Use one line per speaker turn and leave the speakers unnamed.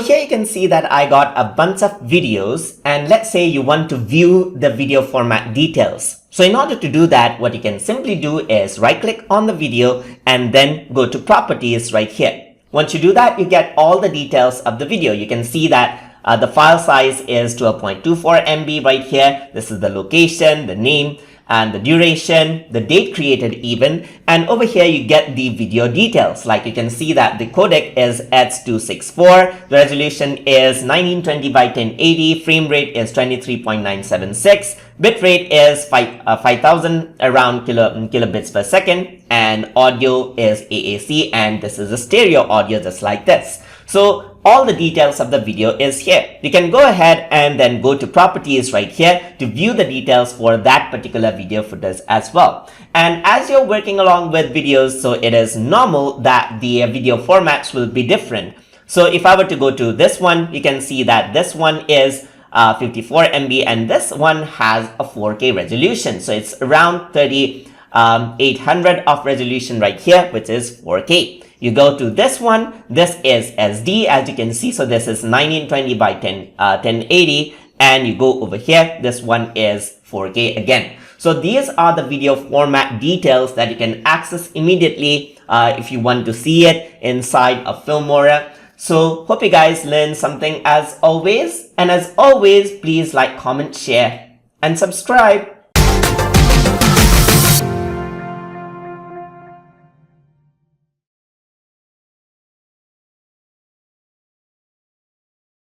here you can see that I got a bunch of videos, and let's say you want to view the video format details. So in order to do that, what you can simply do is right click on the video and then go to properties right here. Once you do that, you get all the details of the video. You can see that the file size is 12.24 MB right here. This is the location, the name, and the duration, the date created even, and over here you get the video details. Like you can see that the codec is H.264, the resolution is 1920 by 1080, frame rate is 23.976, bit rate is 5000 around kilobits per second, and audio is AAC, and this is a stereo audio just like this. So all the details of the video is here. You can go ahead and then go to properties right here to view the details for that particular video footage as well. And as you're working along with videos, so it is normal that the video formats will be different. So if I were to go to this one, you can see that this one is 54 MB and this one has a 4K resolution. So it's around 3800 of resolution right here, which is 4K. You go to this one, this is SD as you can see, so this is 1920 by 1080, and you go over here, this one is 4K again. So these are the video format details that you can access immediately if you want to see it inside of Filmora. So hope you guys learned something as always, and as always, please like, comment, share, and subscribe.